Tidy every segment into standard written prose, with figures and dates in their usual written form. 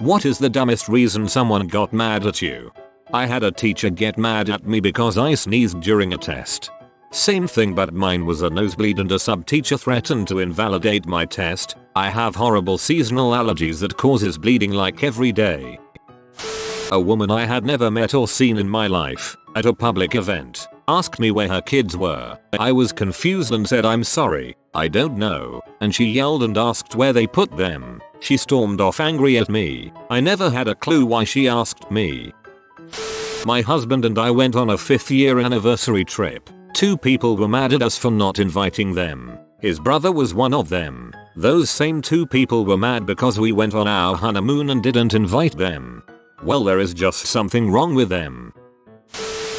What is the dumbest reason someone got mad at you? I had a teacher get mad at me because I sneezed during a test. Same thing, but mine was a nosebleed and a sub-teacher threatened to invalidate my test. I have horrible seasonal allergies that causes bleeding like every day. A woman I had never met or seen in my life, at a public event, asked me where her kids were. I was confused and said I'm sorry, I don't know, and she yelled and asked where they put them. She stormed off angry at me. I never had a clue why she asked me. My husband and I went on a 5th year anniversary trip. 2 people were mad at us for not inviting them. His brother was one of them. Those same 2 people were mad because we went on our honeymoon and didn't invite them. Well, there is just something wrong with them.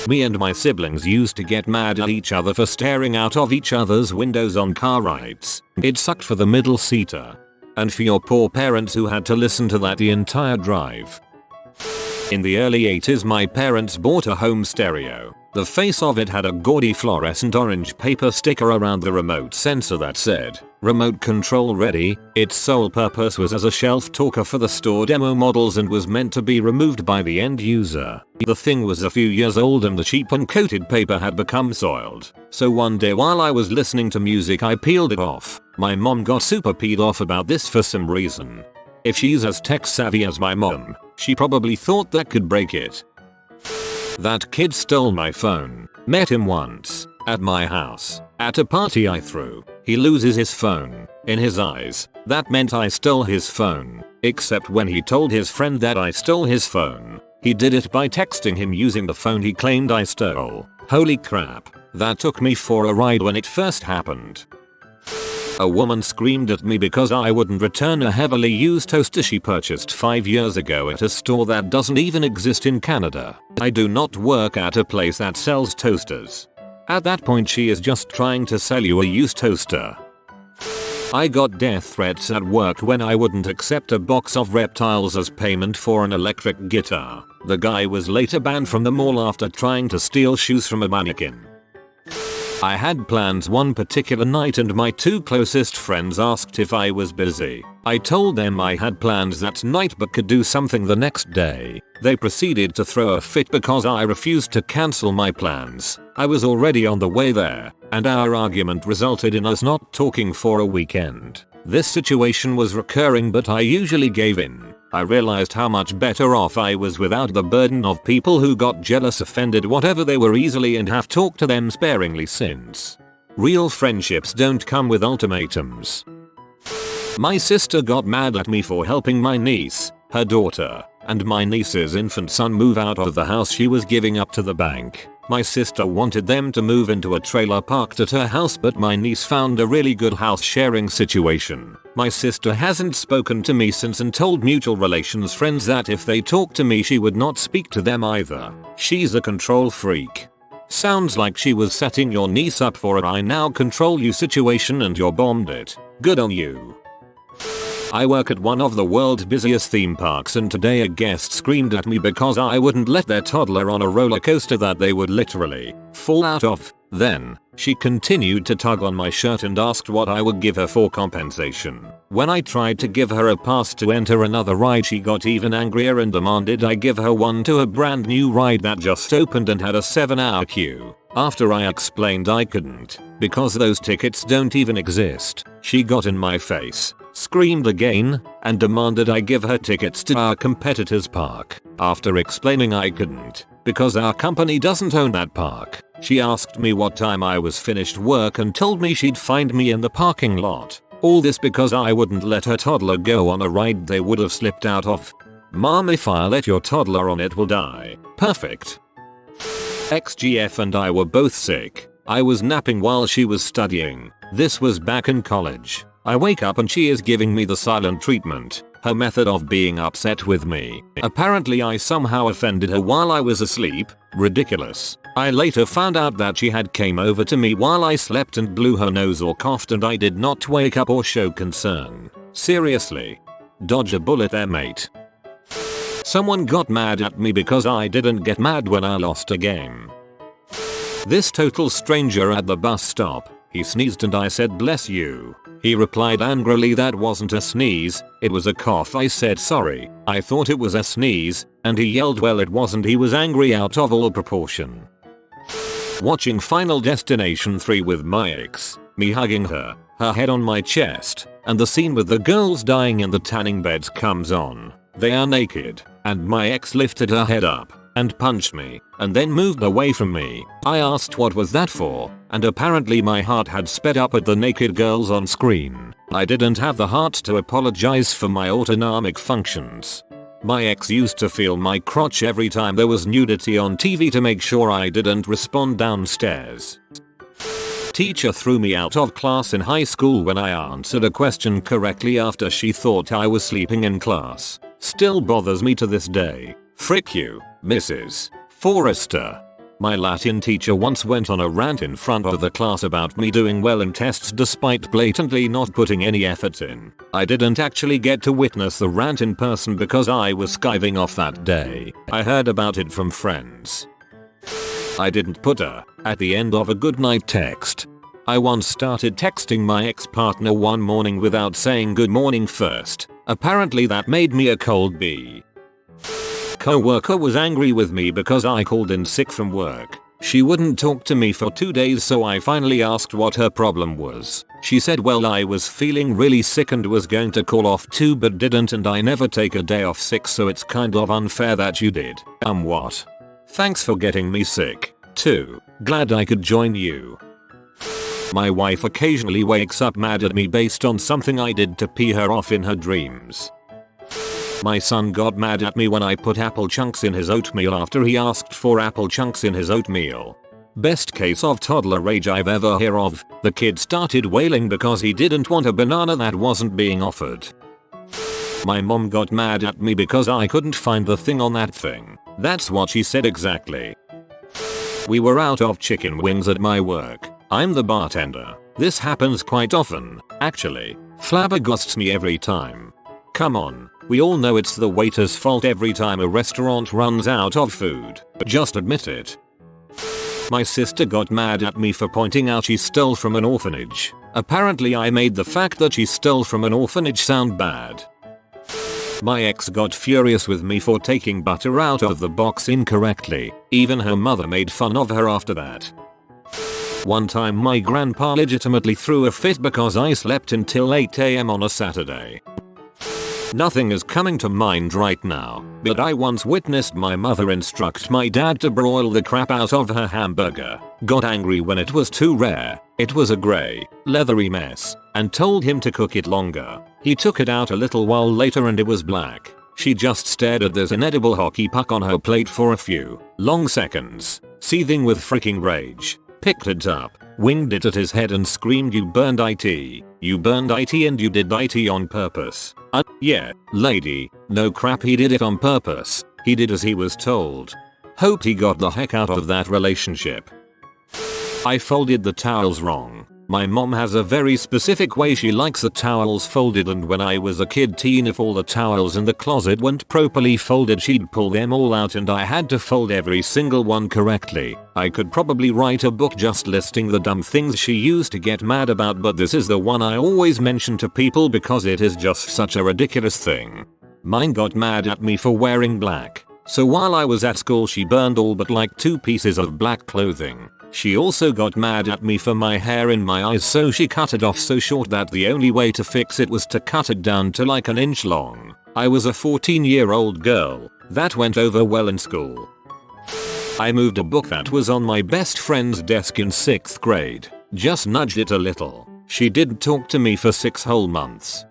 Me and my siblings used to get mad at each other for staring out of each other's windows on car rides. It sucked for the middle seater. And for your poor parents who had to listen to that the entire drive. In the early 80s my parents bought a home stereo. The face of it had a gaudy fluorescent orange paper sticker around the remote sensor that said, "Remote control ready." Its sole purpose was as a shelf talker for the store demo models and was meant to be removed by the end user. The thing was a few years old and the cheap uncoated paper had become soiled. So one day while I was listening to music I peeled it off. My mom got super peed off about this for some reason. If she's as tech savvy as my mom, she probably thought that could break it. That kid stole my phone. Met him once. At my house. At a party I threw. He loses his phone. In his eyes, that meant I stole his phone. Except when he told his friend that I stole his phone. He did it by texting him using the phone he claimed I stole. Holy crap. That took me for a ride when it first happened. A woman screamed at me because I wouldn't return a heavily used toaster she purchased 5 years ago at a store that doesn't even exist in Canada. I do not work at a place that sells toasters. At that point she is just trying to sell you a used toaster. I got death threats at work when I wouldn't accept a box of reptiles as payment for an electric guitar. The guy was later banned from the mall after trying to steal shoes from a mannequin. I had plans one particular night and my 2 closest friends asked if I was busy. I told them I had plans that night but could do something the next day. They proceeded to throw a fit because I refused to cancel my plans. I was already on the way there, and our argument resulted in us not talking for a weekend. This situation was recurring but I usually gave in. I realized how much better off I was without the burden of people who got jealous, offended, whatever they were easily, and have talked to them sparingly since. Real friendships don't come with ultimatums. My sister got mad at me for helping my niece, her daughter, and my niece's infant son move out of the house she was giving up to the bank. My sister wanted them to move into a trailer parked at her house, but my niece found a really good house sharing situation. My sister hasn't spoken to me since and told mutual relations friends that if they talked to me she would not speak to them either. She's a control freak. Sounds like she was setting your niece up for a "I now control you" situation and you're bombed it. Good on you. I work at one of the world's busiest theme parks and today a guest screamed at me because I wouldn't let their toddler on a roller coaster that they would literally fall out of. Then, she continued to tug on my shirt and asked what I would give her for compensation. When I tried to give her a pass to enter another ride she got even angrier and demanded I give her one to a brand new ride that just opened and had a 7-hour queue. After I explained I couldn't, because those tickets don't even exist, she got in my face, screamed again, and demanded I give her tickets to our competitor's park. After explaining I couldn't, because our company doesn't own that park, she asked me what time I was finished work and told me she'd find me in the parking lot. All this because I wouldn't let her toddler go on a ride they would have slipped out of. Mom, if I let your toddler on it will die. Perfect. XGF and I were both sick. I was napping while she was studying. This was back in college. I wake up and she is giving me the silent treatment. Her method of being upset with me. Apparently I somehow offended her while I was asleep. Ridiculous. I later found out that she had came over to me while I slept and blew her nose or coughed and I did not wake up or show concern. Seriously. Dodge a bullet there, mate. Someone got mad at me because I didn't get mad when I lost a game. This total stranger at the bus stop He sneezed and I said bless you. He replied angrily that wasn't a sneeze, it was a cough. I said sorry, I thought it was a sneeze, and he yelled well it wasn't. He was angry out of all proportion. Watching Final Destination 3 with my ex, me hugging her head on my chest, and the scene with the girls dying in the tanning beds comes on. They are naked, and my ex lifted her head up and punched me, and then moved away from me. I asked what was that for, and apparently my heart had sped up at the naked girls on screen. I didn't have the heart to apologize for my autonomic functions. My ex used to feel my crotch every time there was nudity on TV to make sure I didn't respond downstairs. Teacher threw me out of class in high school when I answered a question correctly after she thought I was sleeping in class. Still bothers me to this day. Frick you, Mrs. Forrester. My Latin teacher once went on a rant in front of the class about me doing well in tests despite blatantly not putting any effort in. I didn't actually get to witness the rant in person because I was skiving off that day. I heard about it from friends. I didn't put a at the end of a goodnight text. I once started texting my ex-partner one morning without saying good morning first. Apparently that made me a cold bee. Co-worker was angry with me because I called in sick from work. She wouldn't talk to me for 2 days, so I finally asked what her problem was. She said well I was feeling really sick and was going to call off too but didn't, and I never take a day off sick so it's kind of unfair that you did. What? Thanks for getting me sick, too. Glad I could join you. My wife occasionally wakes up mad at me based on something I did to pee her off in her dreams. My son got mad at me when I put apple chunks in his oatmeal after he asked for apple chunks in his oatmeal. Best case of toddler rage I've ever heard of. The kid started wailing because he didn't want a banana that wasn't being offered. My mom got mad at me because I couldn't find the thing on that thing. That's what she said exactly. We were out of chicken wings at my work. I'm the bartender. This happens quite often, actually. Flabbergasts me every time. Come on, we all know it's the waiter's fault every time a restaurant runs out of food. Just admit it. My sister got mad at me for pointing out she stole from an orphanage. Apparently I made the fact that she stole from an orphanage sound bad. My ex got furious with me for taking butter out of the box incorrectly. Even her mother made fun of her after that. One time my grandpa legitimately threw a fit because I slept until 8 AM on a Saturday. Nothing is coming to mind right now, but I once witnessed my mother instruct my dad to broil the crap out of her hamburger, got angry when it was too rare, it was a grey, leathery mess, and told him to cook it longer. He took it out a little while later and it was black. She just stared at this inedible hockey puck on her plate for a few long seconds, seething with freaking rage, picked it up, winged it at his head and screamed, "You burned IT. You burned IT and you did IT on purpose." Yeah, lady, no crap, he did it on purpose. He did as he was told. Hoped he got the heck out of that relationship. I folded the towels wrong. My mom has a very specific way she likes the towels folded, and when I was a teen, if all the towels in the closet weren't properly folded she'd pull them all out and I had to fold every single one correctly. I could probably write a book just listing the dumb things she used to get mad about, but this is the one I always mention to people because it is just such a ridiculous thing. Mine got mad at me for wearing black. So while I was at school she burned all but like 2 pieces of black clothing. She also got mad at me for my hair in my eyes, so she cut it off so short that the only way to fix it was to cut it down to like an inch long. I was a 14-year-old girl. That went over well in school. I moved a book that was on my best friend's desk in 6th grade. Just nudged it a little. She didn't talk to me for 6 whole months.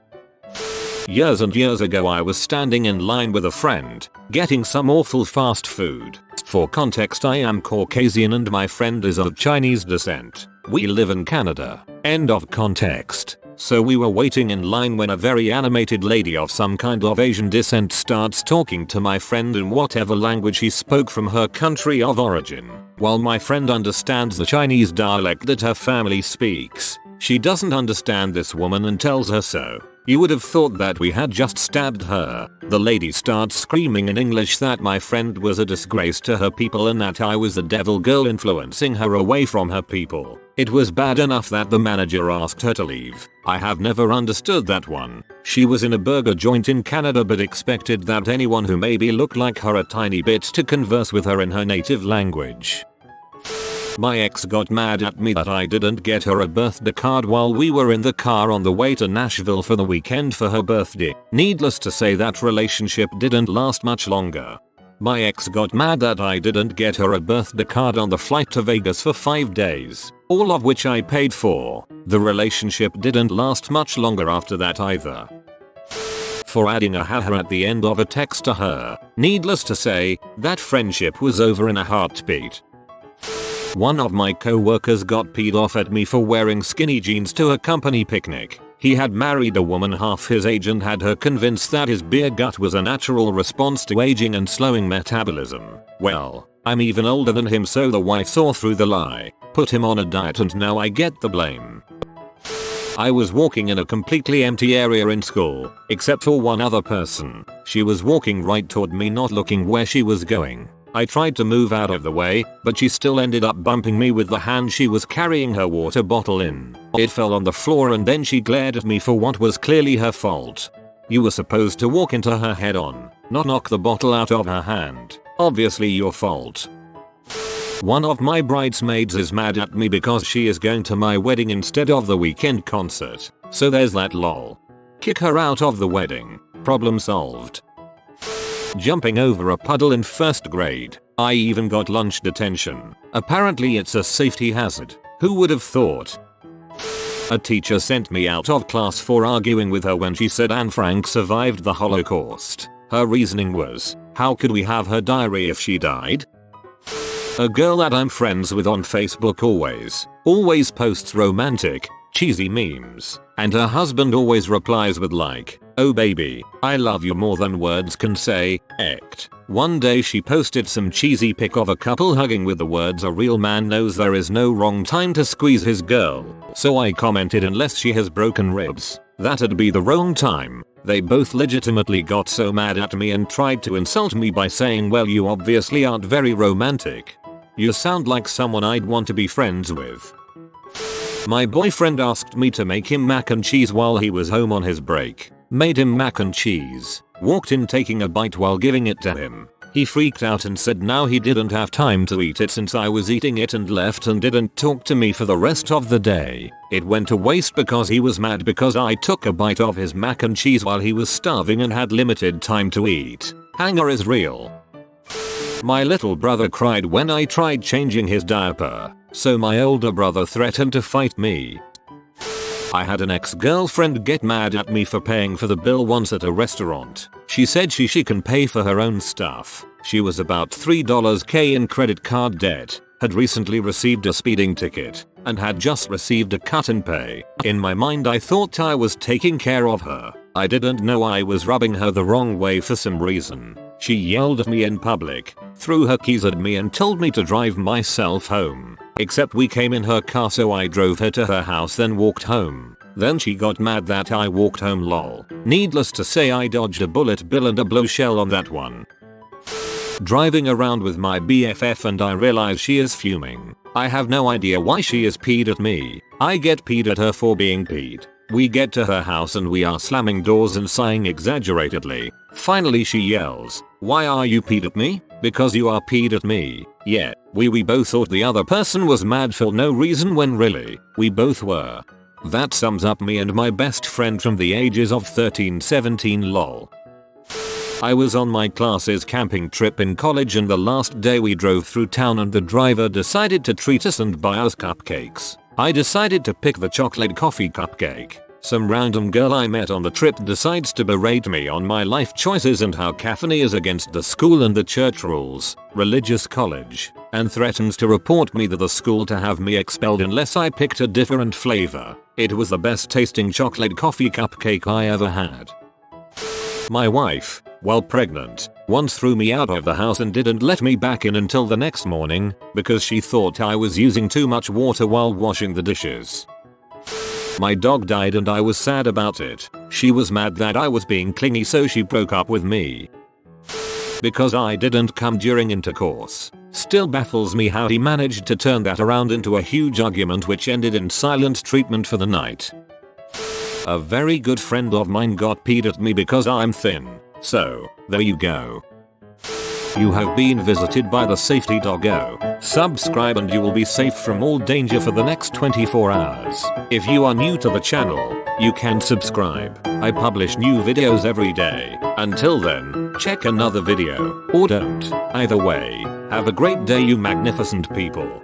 Years and years ago I was standing in line with a friend, getting some awful fast food. For context, I am Caucasian and my friend is of Chinese descent. We live in Canada. End of context. So we were waiting in line when a very animated lady of some kind of Asian descent starts talking to my friend in whatever language he spoke from her country of origin. While my friend understands the Chinese dialect that her family speaks, she doesn't understand this woman and tells her so. You would have thought that we had just stabbed her. The lady starts screaming in English that my friend was a disgrace to her people and that I was the devil girl influencing her away from her people. It was bad enough that the manager asked her to leave. I have never understood that one. She was in a burger joint in Canada but expected that anyone who maybe looked like her a tiny bit to converse with her in her native language. My ex got mad at me that I didn't get her a birthday card while we were in the car on the way to Nashville for the weekend for her birthday. Needless to say, that relationship didn't last much longer. My ex got mad that I didn't get her a birthday card on the flight to Vegas for 5 days, all of which I paid for. The relationship didn't last much longer after that either. For adding a haha at the end of a text to her. Needless to say, that friendship was over in a heartbeat. One of my co-workers got peed off at me for wearing skinny jeans to a company picnic. He had married a woman half his age and had her convinced that his beer gut was a natural response to aging and slowing metabolism. Well, I'm even older than him, so the wife saw through the lie, put him on a diet, and now I get the blame. I was walking in a completely empty area in school, except for one other person. She was walking right toward me, not looking where she was going. I tried to move out of the way, but she still ended up bumping me with the hand she was carrying her water bottle in. It fell on the floor and then she glared at me for what was clearly her fault. You were supposed to walk into her head on, not knock the bottle out of her hand. Obviously your fault. One of my bridesmaids is mad at me because she is going to my wedding instead of the weekend concert. So there's that lol. Kick her out of the wedding. Problem solved. Jumping over a puddle in 1st grade. I even got lunch detention. Apparently it's a safety hazard. Who would have thought? A teacher sent me out of class for arguing with her when she said Anne Frank survived the Holocaust. Her reasoning was, how could we have her diary if she died? A girl that I'm friends with on Facebook always posts romantic, cheesy memes, and her husband always replies with like, oh baby, I love you more than words can say, ect. One day she posted some cheesy pic of a couple hugging with the words, a real man knows there is no wrong time to squeeze his girl. So I commented, unless she has broken ribs, that'd be the wrong time. They both legitimately got so mad at me and tried to insult me by saying, well, you obviously aren't very romantic. You sound like someone I'd want to be friends with. My boyfriend asked me to make him mac and cheese while he was home on his break. Made him mac and cheese. Walked in taking a bite while giving it to him. He freaked out and said now he didn't have time to eat it since I was eating it, and left and didn't talk to me for the rest of the day. It went to waste because he was mad because I took a bite of his mac and cheese while he was starving and had limited time to eat. Anger is real. My little brother cried when I tried changing his diaper, so my older brother threatened to fight me. I had an ex-girlfriend get mad at me for paying for the bill once at a restaurant. She said she can pay for her own stuff. She was about $3k in credit card debt, had recently received a speeding ticket, and had just received a cut in pay. In my mind I thought I was taking care of her. I didn't know I was rubbing her the wrong way for some reason. She yelled at me in public, threw her keys at me and told me to drive myself home. Except we came in her car, so I drove her to her house then walked home. Then she got mad that I walked home, lol. Needless to say I dodged a bullet bill and a blow shell on that one. Driving around with my BFF and I realize she is fuming. I have no idea why she is peed at me. I get peed at her for being peed. We get to her house and we are slamming doors and sighing exaggeratedly. Finally she yells, why are you peed at me? Because you are peed at me. Yeah, we both thought the other person was mad for no reason when really, we both were. That sums up me and my best friend from the ages of 13-17 lol. I was on my class's camping trip in college and the last day we drove through town and the driver decided to treat us and buy us cupcakes. I decided to pick the chocolate coffee cupcake. Some random girl I met on the trip decides to berate me on my life choices and how caffeine is against the school and the church rules, religious college, and threatens to report me to the school to have me expelled unless I picked a different flavor. It was the best tasting chocolate coffee cupcake I ever had. My wife, while pregnant, once threw me out of the house and didn't let me back in until the next morning because she thought I was using too much water while washing the dishes. My dog died and I was sad about it, She was mad that I was being clingy, so she broke up with me because I didn't come during intercourse. Still baffles me how he managed to turn that around into a huge argument which ended in silent treatment for the night. A very good friend of mine got peed at me because I'm thin. So, there you go. You have been visited by the safety doggo. Subscribe and you will be safe from all danger for the next 24 hours. If you are new to the channel, you can subscribe. I publish new videos every day. Until then, check another video, or don't. Either way, have a great day you magnificent people.